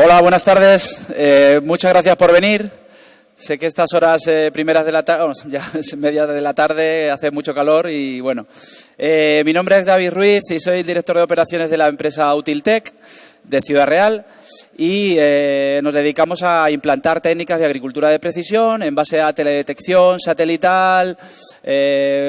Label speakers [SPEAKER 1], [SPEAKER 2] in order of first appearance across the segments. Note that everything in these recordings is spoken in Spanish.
[SPEAKER 1] Hola, buenas tardes. Muchas gracias por venir. Sé que estas horas primeras de la tarde, ya es media de la tarde, hace mucho calor y bueno. Mi nombre es David Ruiz y soy el director de operaciones de la empresa Utiltech de Ciudad Real y nos dedicamos a implantar técnicas de agricultura de precisión en base a teledetección satelital,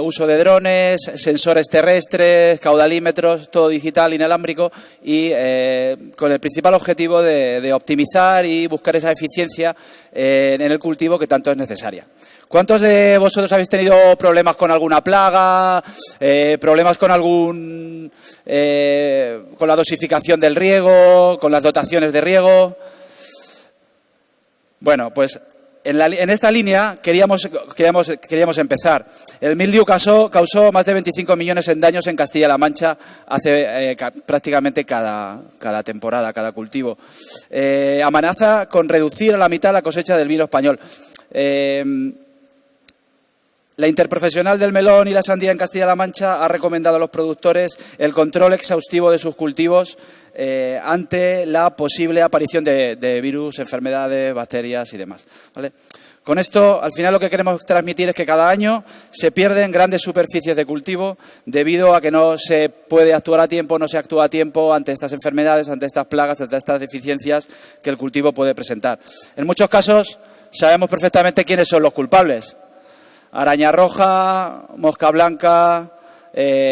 [SPEAKER 1] uso de drones, sensores terrestres, caudalímetros, todo digital, inalámbrico y con el principal objetivo de optimizar y buscar esa eficiencia en el cultivo que tanto es necesaria. ¿Cuántos de vosotros habéis tenido problemas con alguna plaga, problemas con con la dosificación del riego, con las dotaciones de riego? Bueno, pues en esta línea queríamos empezar. El mildiu causó más de 25 millones en daños en Castilla-La Mancha hace prácticamente cada temporada, cada cultivo. Amenaza con reducir a la mitad la cosecha del vino español. La Interprofesional del Melón y la Sandía en Castilla-La Mancha ha recomendado a los productores el control exhaustivo de sus cultivos ante la posible aparición de virus, enfermedades, bacterias y demás, ¿vale? Con esto, al final, lo que queremos transmitir es que cada año se pierden grandes superficies de cultivo debido a que no se puede actuar a tiempo, no se actúa a tiempo ante estas enfermedades, ante estas plagas, ante estas deficiencias que el cultivo puede presentar. En muchos casos sabemos perfectamente quiénes son los culpables. Araña roja, mosca blanca,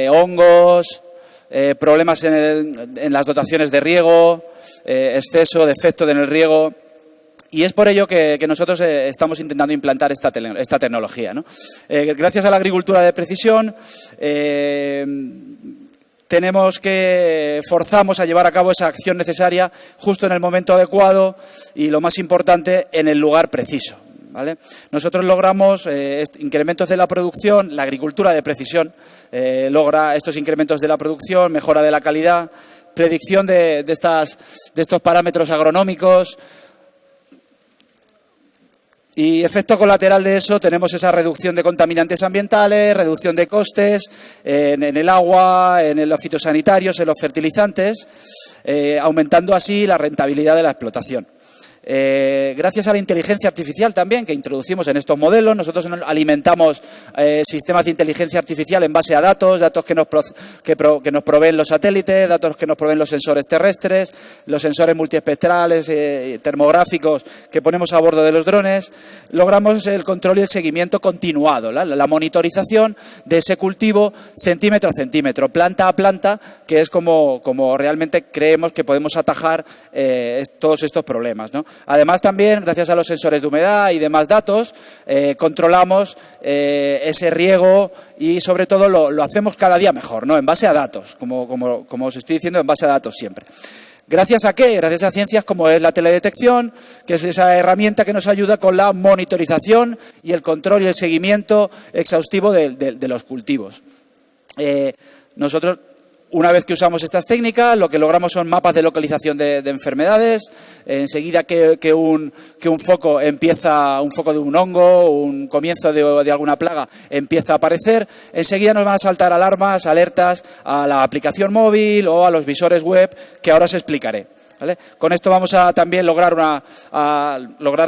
[SPEAKER 1] hongos, problemas en las dotaciones de riego, exceso, defecto en el riego. Y es por ello que nosotros estamos intentando implantar esta tecnología, ¿no? Gracias a la agricultura de precisión, forzamos a llevar a cabo esa acción necesaria justo en el momento adecuado y, lo más importante, en el lugar preciso, ¿vale? Nosotros logramos incrementos de la producción, la agricultura de precisión logra estos incrementos de la producción, mejora de la calidad, predicción de estos parámetros agronómicos. Y efecto colateral de eso tenemos esa reducción de contaminantes ambientales, reducción de costes en el agua, en los fitosanitarios, en los fertilizantes, aumentando así la rentabilidad de la explotación. Gracias a la inteligencia artificial también que introducimos en estos modelos, nosotros alimentamos sistemas de inteligencia artificial en base a datos que nos proveen los satélites, datos que nos proveen los sensores terrestres, los sensores multiespectrales, termográficos que ponemos a bordo de los drones. Logramos el control y el seguimiento continuado, la monitorización de ese cultivo centímetro a centímetro, planta a planta, que es como realmente creemos que podemos atajar todos estos problemas, ¿no? Además, también, gracias a los sensores de humedad y demás datos, controlamos ese riego y, sobre todo, lo hacemos cada día mejor, ¿no? En base a datos, como os estoy diciendo, en base a datos siempre. ¿Gracias a qué? Gracias a ciencias como es la teledetección, que es esa herramienta que nos ayuda con la monitorización y el control y el seguimiento exhaustivo de los cultivos. Nosotros, una vez que usamos estas técnicas, lo que logramos son mapas de localización de enfermedades. Enseguida que un foco de un hongo, un comienzo de alguna plaga empieza a aparecer, enseguida nos van a saltar alarmas, alertas a la aplicación móvil o a los visores web que ahora os explicaré, ¿vale? Con esto vamos a también lograr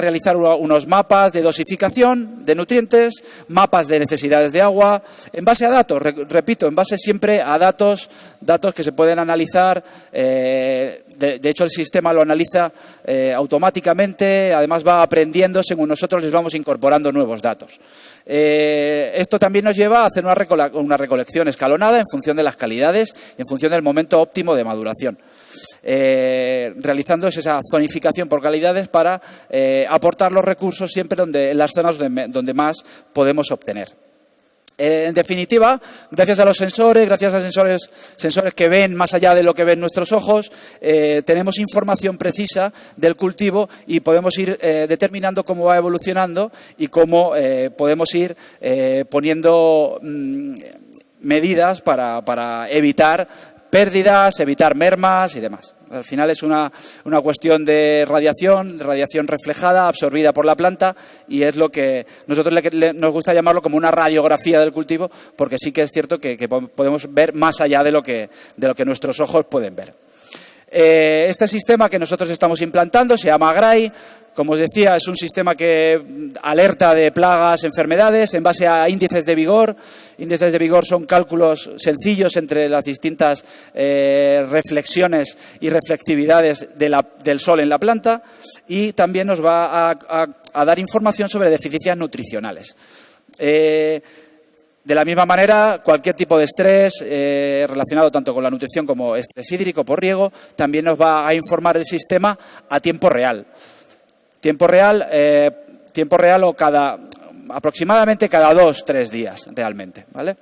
[SPEAKER 1] realizar unos mapas de dosificación de nutrientes, mapas de necesidades de agua, en base a datos, repito, en base siempre a datos que se pueden analizar. De hecho, el sistema lo analiza automáticamente, además va aprendiendo según nosotros les vamos incorporando nuevos datos. Esto también nos lleva a hacer una recolección escalonada en función de las calidades y en función del momento óptimo de maduración. Realizando esa zonificación por calidades para aportar los recursos siempre en las zonas donde más podemos obtener. En definitiva, gracias a los sensores, gracias a sensores que ven más allá de lo que ven nuestros ojos, tenemos información precisa del cultivo y podemos ir determinando cómo va evolucionando y cómo podemos ir poniendo medidas para evitar pérdidas, evitar mermas y demás. Al final es una cuestión de radiación reflejada, absorbida por la planta, y es lo que nosotros nos gusta llamarlo como una radiografía del cultivo, porque sí que es cierto que podemos ver más allá de lo que nuestros ojos pueden ver. Este sistema que nosotros estamos implantando se llama Agrai. Como os decía, es un sistema que alerta de plagas, enfermedades, en base a índices de vigor. Índices de vigor son cálculos sencillos entre las distintas reflexiones y reflectividades del sol en la planta, y también nos va a dar información sobre deficiencias nutricionales. De la misma manera, cualquier tipo de estrés relacionado tanto con la nutrición como estrés hídrico por riego, también nos va a informar el sistema a tiempo real. Tiempo real o aproximadamente cada 2-3 días, realmente, ¿vale?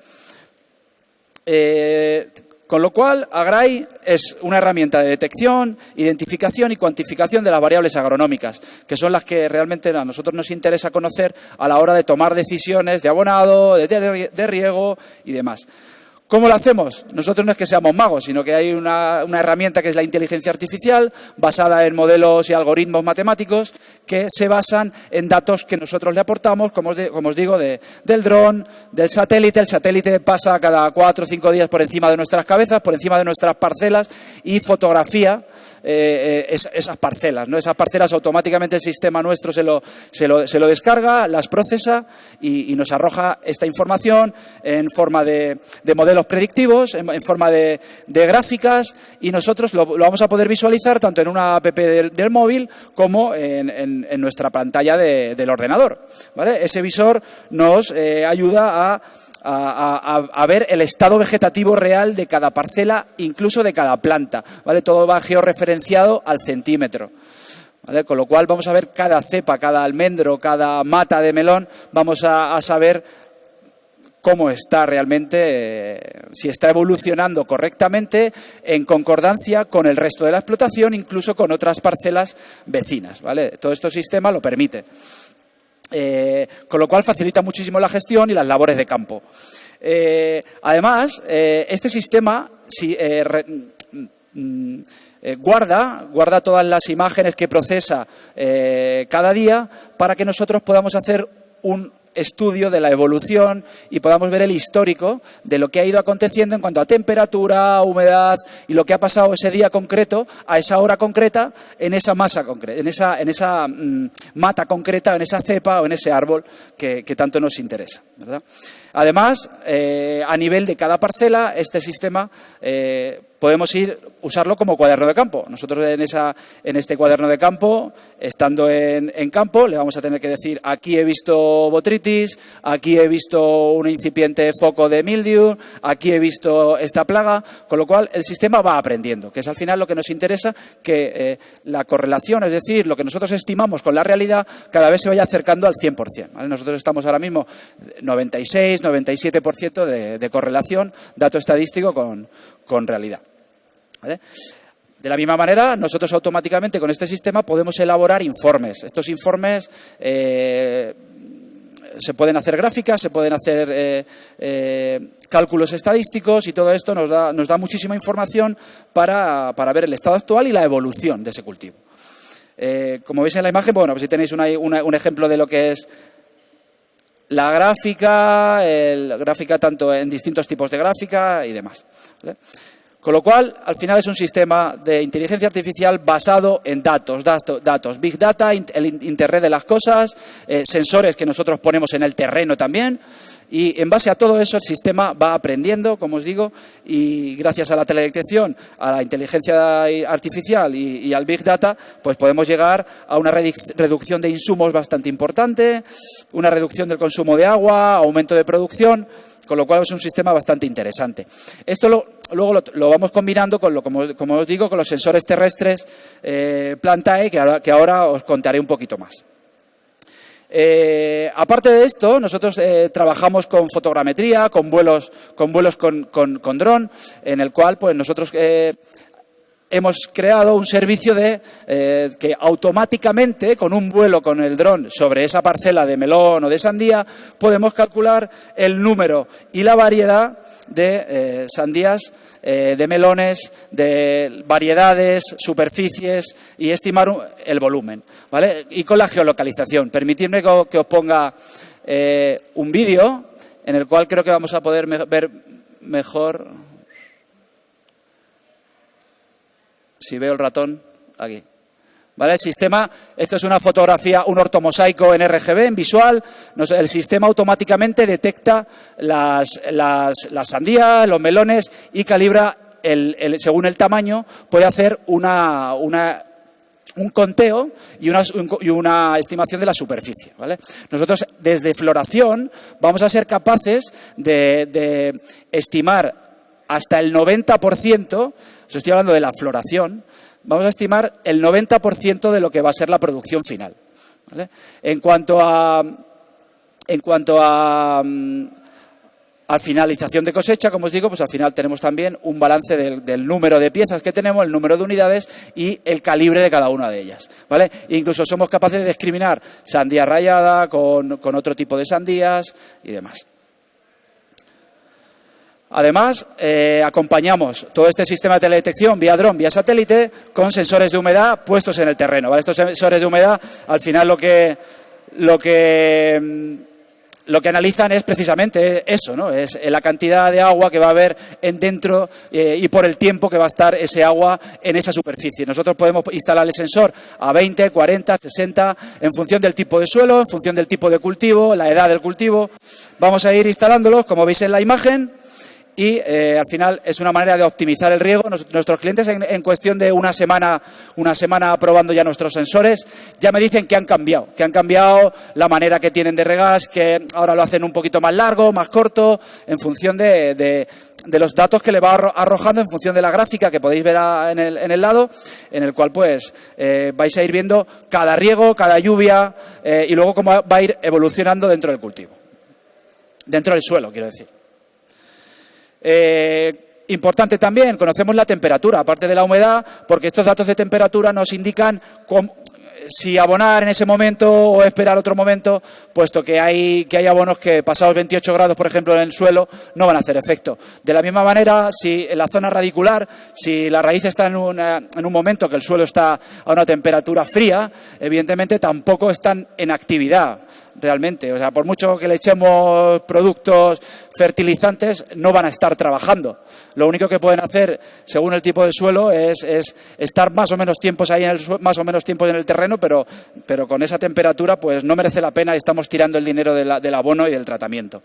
[SPEAKER 1] Con lo cual, Agrai es una herramienta de detección, identificación y cuantificación de las variables agronómicas, que son las que realmente a nosotros nos interesa conocer a la hora de tomar decisiones de abonado, de riego y demás. ¿Cómo lo hacemos? Nosotros no es que seamos magos, sino que hay una herramienta que es la inteligencia artificial, basada en modelos y algoritmos matemáticos que se basan en datos que nosotros le aportamos, como os digo, del dron, del satélite. El satélite pasa cada 4 o 5 días por encima de nuestras cabezas, por encima de nuestras parcelas, y fotografía esas parcelas, ¿no? Esas parcelas automáticamente el sistema nuestro se lo descarga, las procesa y nos arroja esta información en forma de modelos predictivos, en forma de gráficas, y nosotros lo vamos a poder visualizar tanto en una app del móvil como en nuestra pantalla del ordenador, ¿vale? Ese visor nos ayuda a ver el estado vegetativo real de cada parcela, incluso de cada planta, ¿vale? Todo va georreferenciado al centímetro, ¿vale? Con lo cual vamos a ver cada cepa, cada almendro, cada mata de melón, vamos a saber cómo está realmente, si está evolucionando correctamente en concordancia con el resto de la explotación, incluso con otras parcelas vecinas, ¿vale? Todo este sistema lo permite. Con lo cual facilita muchísimo la gestión y las labores de campo. Además, este sistema guarda todas las imágenes que procesa cada día para que nosotros podamos hacer un estudio de la evolución y podamos ver el histórico de lo que ha ido aconteciendo en cuanto a temperatura, humedad y lo que ha pasado ese día concreto, a esa hora concreta, en esa masa concreta, en esa mata concreta, en esa cepa o en ese árbol que tanto nos interesa, ¿verdad? Además, a nivel de cada parcela, este sistema podemos usarlo como cuaderno de campo. Nosotros en este cuaderno de campo, estando en campo, le vamos a tener que decir: aquí he visto botrytis, aquí he visto un incipiente foco de mildew, aquí he visto esta plaga, con lo cual el sistema va aprendiendo, que es al final lo que nos interesa, que la correlación, es decir, lo que nosotros estimamos con la realidad, cada vez se vaya acercando al 100%, ¿vale? Nosotros estamos ahora mismo 96-97% de correlación, dato estadístico con realidad, ¿vale? De la misma manera, nosotros automáticamente con este sistema podemos elaborar informes. Estos informes se pueden hacer gráficas, se pueden hacer cálculos estadísticos, y todo esto nos da muchísima información para ver el estado actual y la evolución de ese cultivo. Como veis en la imagen, bueno, pues si tenéis un ejemplo de lo que es la gráfica, gráfica tanto en distintos tipos de gráfica y demás, ¿vale? Con lo cual, al final es un sistema de inteligencia artificial basado en datos, Big Data, el Internet de las cosas, sensores que nosotros ponemos en el terreno también, y en base a todo eso el sistema va aprendiendo, como os digo, y gracias a la teledetección, a la inteligencia artificial y al Big Data, pues podemos llegar a una reducción de insumos bastante importante, una reducción del consumo de agua, aumento de producción, con lo cual es un sistema bastante interesante. Esto luego lo vamos combinando con como os digo, con los sensores terrestres Plantae, que ahora os contaré un poquito más. Aparte de esto, nosotros trabajamos con fotogrametría, con vuelos con dron, en el cual pues nosotros hemos creado un servicio que automáticamente, con un vuelo con el dron sobre esa parcela de melón o de sandía, podemos calcular el número y la variedad de sandías, de melones, de variedades, superficies, y estimar el volumen, ¿vale? Y con la geolocalización. Permitidme que os ponga un vídeo en el cual creo que vamos a poder ver mejor. si veo el ratón, aquí. ¿Vale? El sistema, esto es una fotografía, un ortomosaico en RGB, en visual. El sistema automáticamente detecta las sandías, los melones y calibra, según el tamaño, puede hacer un conteo y una estimación de la superficie, ¿vale? Nosotros, desde floración, vamos a ser capaces de estimar hasta el 90%, os estoy hablando de la floración, vamos a estimar el 90% de lo que va a ser la producción final, ¿vale? En cuanto a finalización de cosecha, como os digo, pues al final tenemos también un balance del número de piezas que tenemos, el número de unidades y el calibre de cada una de ellas, ¿vale? Incluso somos capaces de discriminar sandía rayada con otro tipo de sandías y demás. Además, acompañamos todo este sistema de teledetección vía dron, vía satélite, con sensores de humedad puestos en el terreno, ¿vale? Estos sensores de humedad, al final lo que analizan es precisamente eso, ¿no? Es la cantidad de agua que va a haber dentro y por el tiempo que va a estar ese agua en esa superficie. Nosotros podemos instalar el sensor a 20, 40, 60, en función del tipo de suelo, en función del tipo de cultivo, la edad del cultivo. Vamos a ir instalándolos, como veis en la imagen. Y al final es una manera de optimizar el riego. Nuestros clientes en cuestión de una semana probando ya nuestros sensores, ya me dicen que han cambiado la manera que tienen de regar, que ahora lo hacen un poquito más largo, más corto, en función de los datos que le va arrojando, en función de la gráfica que podéis ver en el lado, en el cual pues vais a ir viendo cada riego, cada lluvia y luego cómo va a ir evolucionando dentro del cultivo. Dentro del suelo, quiero decir. Importante también, conocemos la temperatura, aparte de la humedad, porque estos datos de temperatura nos indican si abonar en ese momento o esperar otro momento, puesto que hay abonos que pasados 28 grados, por ejemplo, en el suelo, no van a hacer efecto. De la misma manera, si en la zona radicular, si la raíz está en un momento que el suelo está a una temperatura fría, evidentemente tampoco están en actividad. Realmente, o sea, por mucho que le echemos productos fertilizantes, no van a estar trabajando. Lo único que pueden hacer, según el tipo de suelo, es estar más o menos tiempos ahí más o menos tiempos en el terreno, pero con esa temperatura, pues no merece la pena y estamos tirando el dinero del abono y del tratamiento.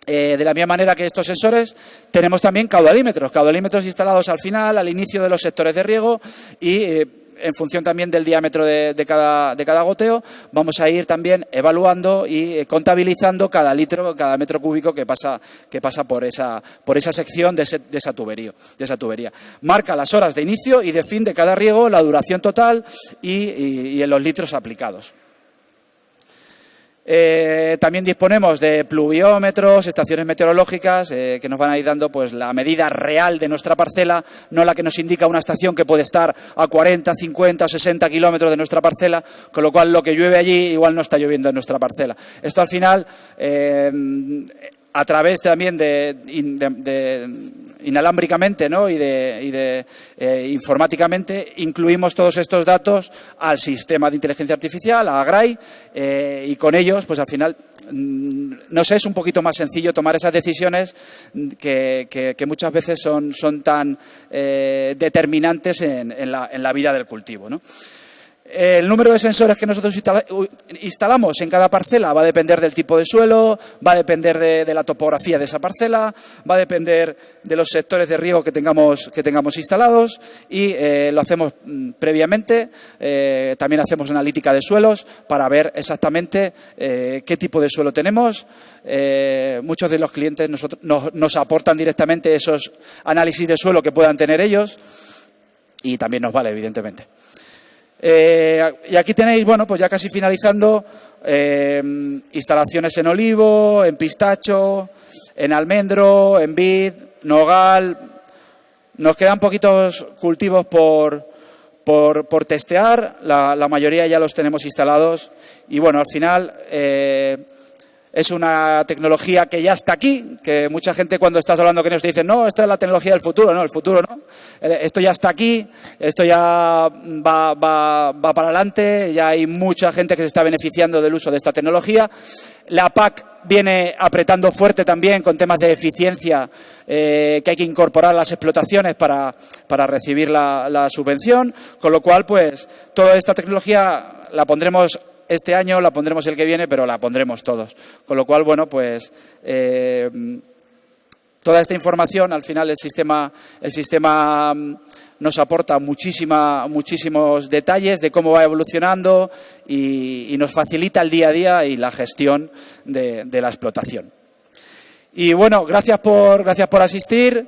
[SPEAKER 1] De la misma manera que estos sensores, tenemos también caudalímetros instalados al final, al inicio de los sectores de riego y en función también del diámetro de cada goteo, vamos a ir también evaluando y contabilizando cada litro, cada metro cúbico que pasa por esa sección de esa tubería. Marca las horas de inicio y de fin de cada riego, la duración total y en los litros aplicados. También disponemos de pluviómetros, estaciones meteorológicas que nos van a ir dando pues la medida real de nuestra parcela, no la que nos indica una estación que puede estar a 40, 50 o 60 kilómetros de nuestra parcela, con lo cual lo que llueve allí igual no está lloviendo en nuestra parcela. Esto al final, a través también inalámbricamente, ¿no? y informáticamente, incluimos todos estos datos al sistema de inteligencia artificial, a Agrai, y con ellos, pues al final, nos es un poquito más sencillo tomar esas decisiones que muchas veces son tan determinantes en la vida del cultivo, ¿no? El número de sensores que nosotros instalamos en cada parcela va a depender del tipo de suelo, va a depender de la topografía de esa parcela, va a depender de los sectores de riego que tengamos instalados y lo hacemos previamente. También hacemos analítica de suelos para ver exactamente qué tipo de suelo tenemos. Muchos de los clientes nos aportan directamente esos análisis de suelo que puedan tener ellos y también nos vale, evidentemente. Y aquí tenéis, bueno, pues ya casi finalizando, instalaciones en olivo, en pistacho, en almendro, en vid, nogal. Nos quedan poquitos cultivos por testear, la mayoría ya los tenemos instalados y bueno, al final es una tecnología que ya está aquí, que mucha gente cuando estás hablando con ellos te dicen, no, esto es la tecnología del futuro. No, el futuro no. Esto ya está aquí, esto ya va para adelante, ya hay mucha gente que se está beneficiando del uso de esta tecnología. La PAC viene apretando fuerte también con temas de eficiencia que hay que incorporar a las explotaciones para recibir la subvención, con lo cual, pues, toda esta tecnología la pondremos este año, la pondremos el que viene, pero la pondremos todos. Con lo cual, bueno, pues toda esta información, al final el sistema nos aporta muchísimos detalles de cómo va evolucionando y nos facilita el día a día y la gestión de la explotación. Y bueno, gracias por asistir.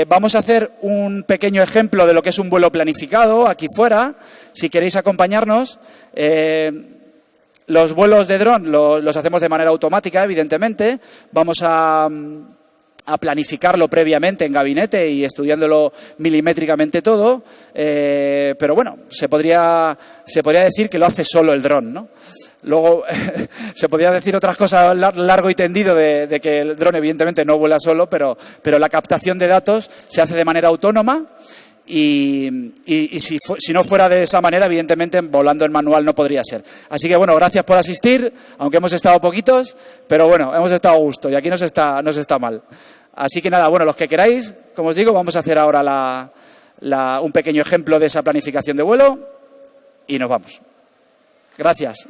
[SPEAKER 1] Vamos a hacer un pequeño ejemplo de lo que es un vuelo planificado aquí fuera. Si queréis acompañarnos, los vuelos de dron los hacemos de manera automática, evidentemente. Vamos a planificarlo previamente en gabinete y estudiándolo milimétricamente todo, pero bueno, se podría decir que lo hace solo el dron, ¿no? Luego se podría decir otras cosas largo y tendido de que el dron evidentemente no vuela solo, pero la captación de datos se hace de manera autónoma y si no fuera de esa manera, evidentemente volando en manual no podría ser. Así que bueno, gracias por asistir, aunque hemos estado poquitos, pero bueno, hemos estado a gusto y aquí no se está mal. Así que nada, bueno, los que queráis, como os digo, vamos a hacer ahora un pequeño ejemplo de esa planificación de vuelo y nos vamos. Gracias.